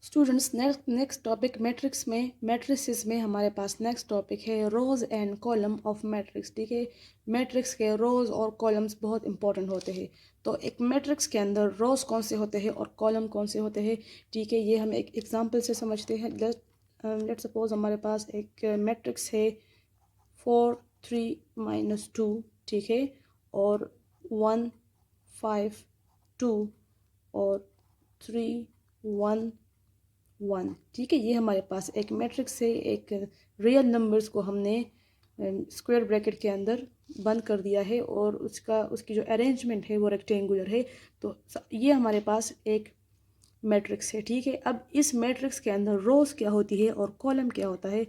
Students next topic matrix में matrices में हमारे पास नेक्स्ट टॉपिक है रोज़ एंड कॉलम ऑफ मैट्रिक्स। ठीक है, मैट्रिक्स के रोज़ और कॉलम्स बहुत इंपॉर्टेंट होते हैं। तो एक मैट्रिक्स के अंदर रोज़ कौन से होते हैं और कॉलम कौन से होते हैं, ठीक है, ये हम एक एग्जांपल से समझते हैं। लेट सपोज हमारे पास एक मैट्रिक्स है 4 3 -2, ठीक है, और 1 5 2 और 3 1 1, ठीक है। ये हमारे पास एक मैट्रिक्स है। एक रियल नंबर्स को हमने स्क्वायर ब्रैकेट के अंदर बंद कर दिया है और उसकी जो अरेंजमेंट है वो रेक्टेंगुलर है। तो ये हमारे पास एक मैट्रिक्स है, ठीक है। अब इस मैट्रिक्स के अंदर रोज क्या होती है और कॉलम क्या होता है।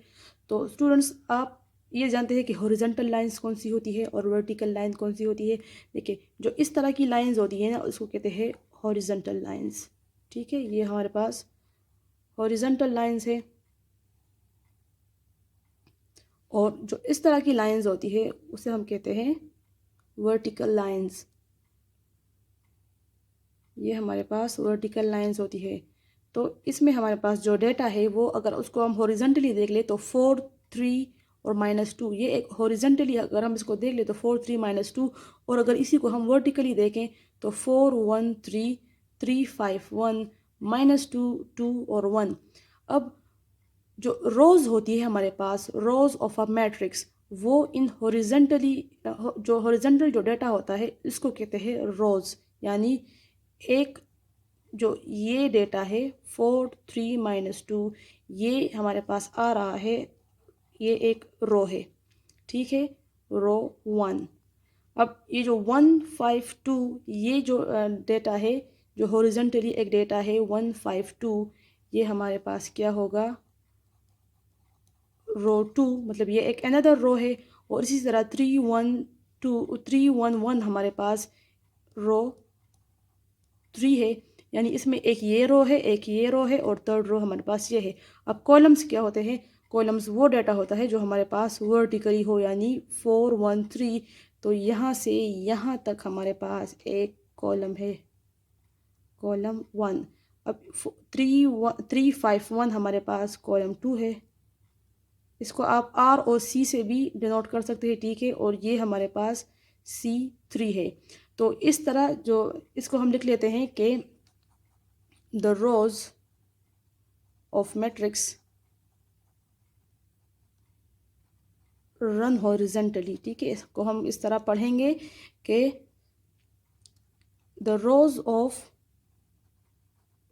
तो स्टूडेंट्स, आप ये जानते हैं कि हॉरिजॉन्टल लाइंस कौन सी होती है और वर्टिकल लाइन कौन सी होती है। देखिए, जो इस तरह की लाइंस होती है ना, उसको कहते हैं हॉरिजॉन्टल लाइंस, ठीक है। ये हमारे पास हॉरिजॉन्टल लाइंस है। और जो इस तरह की लाइंस होती है उसे हम कहते हैं वर्टिकल लाइंस। ये हमारे पास वर्टिकल लाइंस होती है। तो इसमें हमारे पास जो डेटा है वो अगर उसको हम हॉरिजॉन्टली देख ले तो 4 3 और -2, ये एक हॉरिजॉन्टली अगर हम इसको देख ले तो 4 3 -2। और अगर इसी को हम वर्टिकली देखें तो 4 1 3 3 5 1 -2 2 और 1। अब जो रोज होती है हमारे पास, रोज ऑफ अ मैट्रिक्स, वो इन हॉरिजॉन्टली जो हॉरिजॉन्टल जो डेटा होता है इसको कहते हैं रोज। यानी एक जो ये डेटा है 4 3 -2, ये हमारे पास आ रहा है, ये एक रो है, ठीक है, रो 1। अब ये जो 1 5 2, ये जो डेटा है, जो हॉरिजॉन्टली एक डेटा है 1 5 2, ये हमारे पास क्या होगा, रो 2, मतलब ये एक अनदर रो है। और इसी तरह 3 1 2 3 1 1 हमारे पास रो 3 है। यानी इसमें एक ये रो है, एक ये रो है और थर्ड रो हमारे पास ये है। अब कॉलम्स क्या होते हैं, कॉलम्स वो डाटा होता है जो हमारे पास वर्टिकली हो, यानी 4 1 3। तो यहाँ से यहाँ तक हमारे पास एक कॉलम है, कॉलम 1। अब 3 5 1 हमारे पास कॉलम 2 है। इसको आप आर और सी से भी डिनोट कर सकते हैं, ठीक है। और ये हमारे पास C3 है। तो इस तरह जो इसको हम लिख लेते हैं कि the rose of matrix run horizontally, ठीक है। इसको हम इस तरह पढ़ेंगे कि the rose of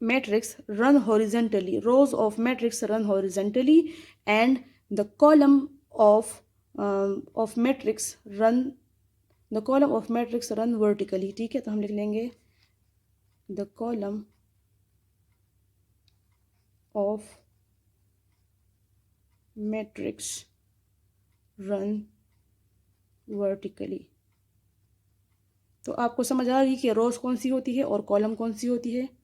matrix run horizontally, rose of matrix run horizontally, and the column of matrix run the column of matrix run vertically, ठीक है। तो हम लिख लेंगे the column of matrix run vertically. तो आपको समझ आ गई कि रोज कौन सी होती है और कॉलम कौन सी होती है।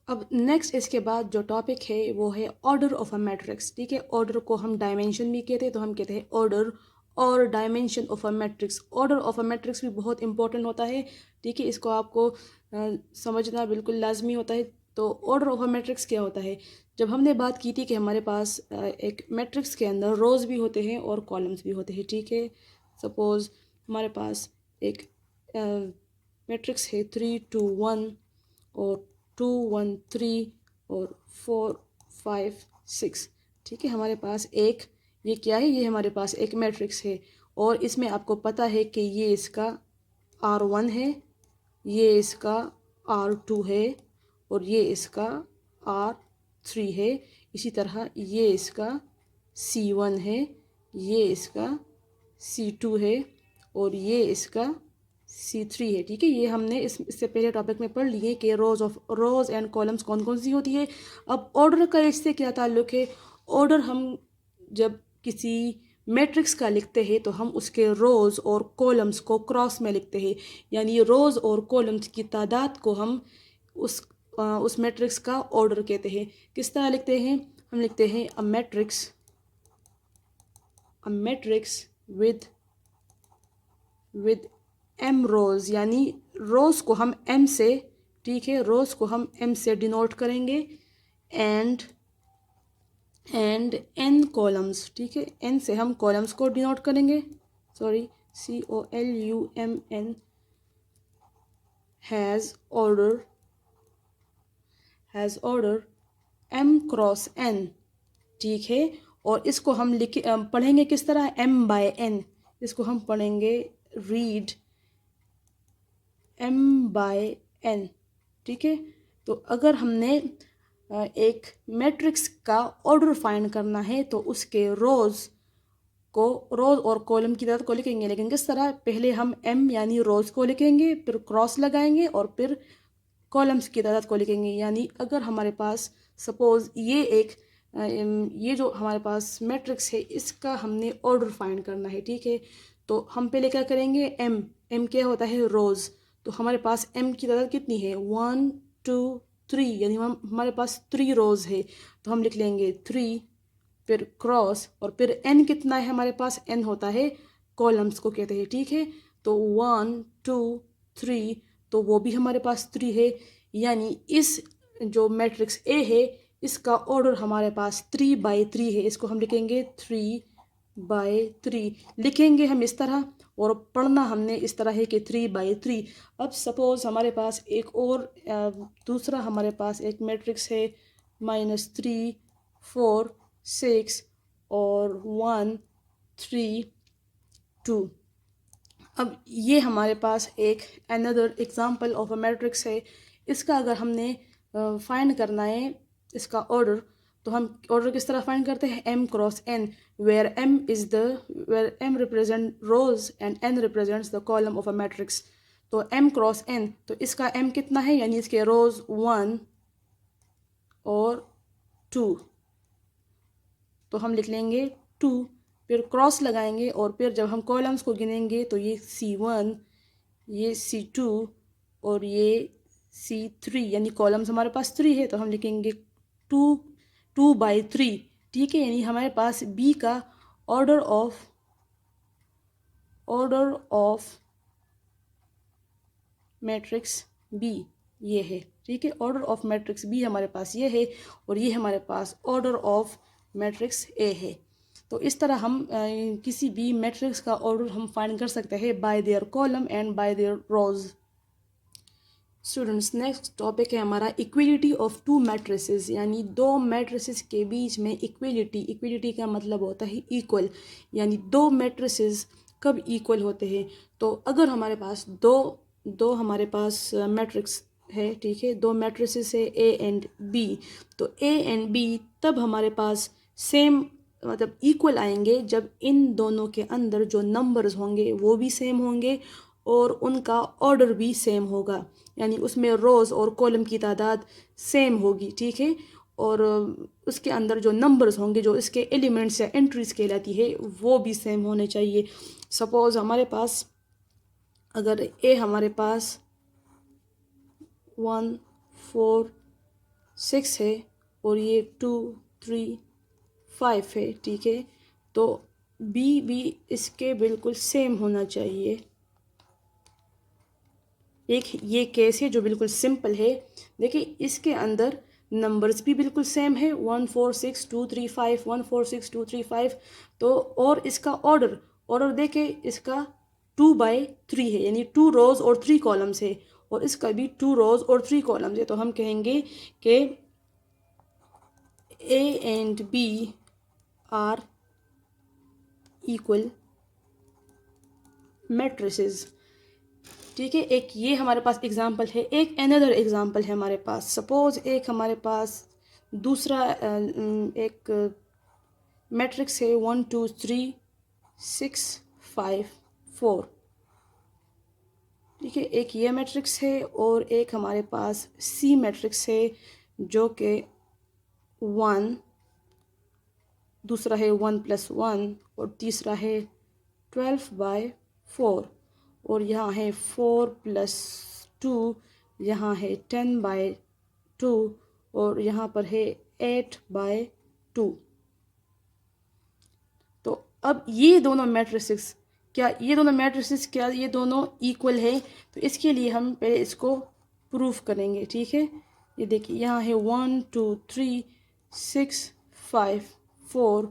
अब नेक्स्ट इसके बाद जो टॉपिक है वो है ऑर्डर ऑफ अ मैट्रिक्स, ठीक है। ऑर्डर को हम डायमेंशन भी कहते हैं, तो हम कहते हैं ऑर्डर और dimension of a matrix. Order of a matrix भी बहुत इंपॉर्टेंट होता है, ठीक है। इसको आपको समझना बिल्कुल लाजमी होता है। तो ऑर्डर ऑफ अ मैट्रिक्स क्या होता है, जब हमने बात की थी कि हमारे पास एक मैट्रिक्स के अंदर रोज भी होते हैं और कॉलम्स भी होते हैं, ठीक है। सपोज हमारे पास एक मैट्रिक्स है 3 2 1 और 2 1 3 और 4 5 6, ठीक है। हमारे पास एक ये क्या है, ये हमारे पास एक मैट्रिक्स है। और इसमें आपको पता है कि ये इसका R1 है, ये इसका R2 है और ये इसका R3 है। इसी तरह ये इसका C1 है, ये इसका C2 है और ये इसका C3 है, ठीक है। ये हमने इससे पहले टॉपिक में पढ़ लिए कि रोज एंड कॉलम्स कौन कौन सी होती है। अब ऑर्डर का इससे क्या ताल्लुक है। ऑर्डर हम जब किसी मैट्रिक्स का लिखते हैं तो हम उसके रोज और कॉलम्स को क्रॉस में लिखते हैं। यानी रोज और कॉलम्स की तादाद को हम उस मैट्रिक्स का ऑर्डर कहते हैं। किस तरह लिखते हैं, हम लिखते हैं अ मैट्रिक्स विद m रोज, यानी रोज को हम m से, ठीक है, रोज को हम m से डिनोट करेंगे। एंड n कॉलम्स, ठीक है। n से हम कॉलम्स को डिनोट करेंगे, sorry, COLUMN, has order m cross n, ठीक है। और इसको हम पढ़ेंगे किस तरह, m/n। इसको हम पढ़ेंगे रीड m/n, ठीक है। तो अगर हमने एक मैट्रिक्स का ऑर्डर फाइंड करना है तो उसके रोज़ और कॉलम की तादाद को लिखेंगे, लेकिन किस तरह, पहले हम m यानी रोज़ को लिखेंगे, फिर क्रॉस लगाएंगे और फिर कॉलम्स की तादाद को लिखेंगे। यानी अगर हमारे पास सपोज़ ये जो हमारे पास मैट्रिक्स है इसका हमने ऑर्डर फाइंड करना है, ठीक है। तो हम पहले क्या करेंगे, m क्या होता है, रोज़। तो हमारे पास m की तादाद कितनी है, 1 2 3, यानी हमारे पास 3 रोज़ है। तो हम लिख लेंगे 3, फिर क्रॉस, और फिर n कितना है हमारे पास, n होता है कॉलम्स को कहते हैं, ठीक है। तो 1 2 3, तो वो भी हमारे पास 3 है। यानी इस जो मैट्रिक्स A है इसका ऑर्डर हमारे पास 3/3 है। इसको हम लिखेंगे 3/3, लिखेंगे हम इस तरह, और पढ़ना हमने इस तरह है कि 3/3। अब सपोज़ हमारे पास एक और दूसरा हमारे पास एक मैट्रिक्स है -3 4 6 और 1 3 2। अब ये हमारे पास एक another example of a matrix है। इसका अगर हमने फाइंड करना है इसका ऑर्डर, तो हम ऑर्डर किस तरह फाइंड करते हैं, m cross n, where m represent rows and n represents the column of a matrix. तो m क्रॉस n, तो इसका m कितना है, यानी इसके रोज 1 और 2, तो हम लिख लेंगे 2, फिर क्रॉस लगाएंगे और फिर जब हम कॉलम्स को गिनेंगे तो ये C1, ये C2 और ये C3, यानी कॉलम्स हमारे पास 3 है तो हम लिखेंगे 2/3, ठीक है। यानी हमारे पास B का ऑर्डर ऑफ मैट्रिक्स B ये है, ठीक है। ऑर्डर ऑफ मैट्रिक्स B हमारे पास ये है, और ये हमारे पास ऑर्डर ऑफ मैट्रिक्स A है। तो इस तरह हम किसी भी मैट्रिक्स का ऑर्डर हम फाइंड कर सकते हैं by their column and by their rows. Students, next topic है हमारा इक्वलिटी ऑफ टू मैट्रिसेस, यानी दो मैट्रिसेस के बीच में इक्वलिटी का मतलब होता है इक्वल, यानी दो मैट्रिसेस कब इक्वल होते हैं। तो अगर हमारे पास दो हमारे पास मैट्रिक्स है, ठीक है, दो मैट्रिसेस है A एंड B, तो A एंड B तब हमारे पास सेम मतलब इक्वल आएंगे जब इन दोनों के अंदर जो नंबर्स होंगे वो भी सेम होंगे और उनका ऑर्डर भी सेम होगा, यानी उसमें रोज़ और कॉलम की तादाद सेम होगी, ठीक है। और उसके अंदर जो नंबर्स होंगे, जो इसके एलिमेंट्स या एंट्रीज कहलाती है, वो भी सेम होने चाहिए। सपोज़ हमारे पास अगर ए हमारे पास 1 4 6 है और ये 2 3 5 है, ठीक है, तो बी भी इसके बिल्कुल सेम होना चाहिए। एक ये केस है जो बिल्कुल सिंपल है। देखिए इसके अंदर नंबर्स भी बिल्कुल सेम है, 1 4 6 2 3 5, 1 4 6 2 3 5। तो और इसका ऑर्डर देखे, इसका 2/3 है, यानी 2 रोज और 3 कॉलम्स है, और इसका भी 2 रोज और 3 कॉलम्स है। तो हम कहेंगे कि A and B are equal matrices, ठीक है। एक ये हमारे पास एग्जांपल है, एक अनदर एग्जांपल है हमारे पास। सपोज एक हमारे पास दूसरा एक मैट्रिक्स है 1 2 3 6 5 4, ठीक है। एक ये मैट्रिक्स है और एक हमारे पास सी मैट्रिक्स है जो कि 1, दूसरा है 1 + 1 और तीसरा है 12/4, और यहाँ है 4 + 2, यहाँ है 10/2 और यहाँ पर है 8/2। तो अब ये दोनों मैट्रिसेस क्या ये दोनों इक्वल है? तो इसके लिए हम पहले इसको प्रूफ करेंगे, ठीक है। ये देखिए यहाँ है 1 2 3 6 5 4।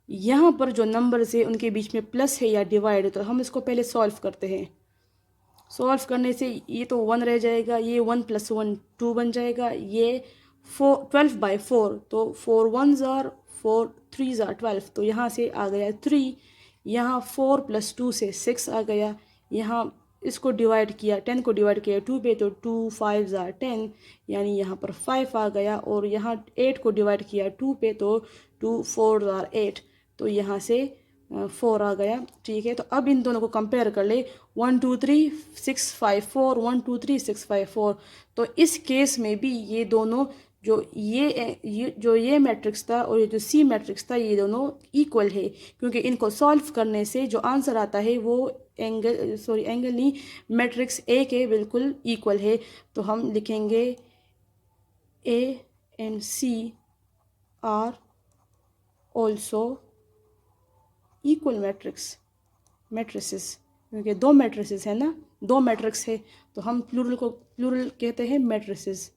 यहाँ पर जो नंबर्स है उनके बीच में प्लस है या डिवाइड है, तो हम इसको पहले सॉल्व करते हैं। सॉल्व करने से ये तो 1 रह जाएगा, ये 1 + 1 2 बन जाएगा, ये 12/4, तो 4 1s आर 4 3s आर 12, तो यहाँ से आ गया 3। यहाँ 4 + 2 से 6 आ गया। यहाँ इसको डिवाइड किया, 10 को डिवाइड किया 2 पे, तो 2 5s आर 10, यानी यहाँ पर 5 आ गया। और यहाँ 8 को डिवाइड किया 2 पे, तो 2 4s आर 8, तो यहाँ से 4 आ गया। ठीक है, तो अब इन दोनों को कंपेयर कर ले, 1 2 3 6 5 4, 1 2 3 6 5 4। तो इस केस में भी ये दोनों जो ये मैट्रिक्स था और ये जो सी मैट्रिक्स था, ये दोनों इक्वल है, क्योंकि इनको सॉल्व करने से जो आंसर आता है वो एंगल नहीं, मैट्रिक्स ए के बिल्कुल इक्वल है। तो हम लिखेंगे A and C are also equal matrices, क्योंकि दो मैट्रिसेस है ना, दो मैट्रिक्स है, तो हम प्लूरल कहते हैं मैट्रिसेस।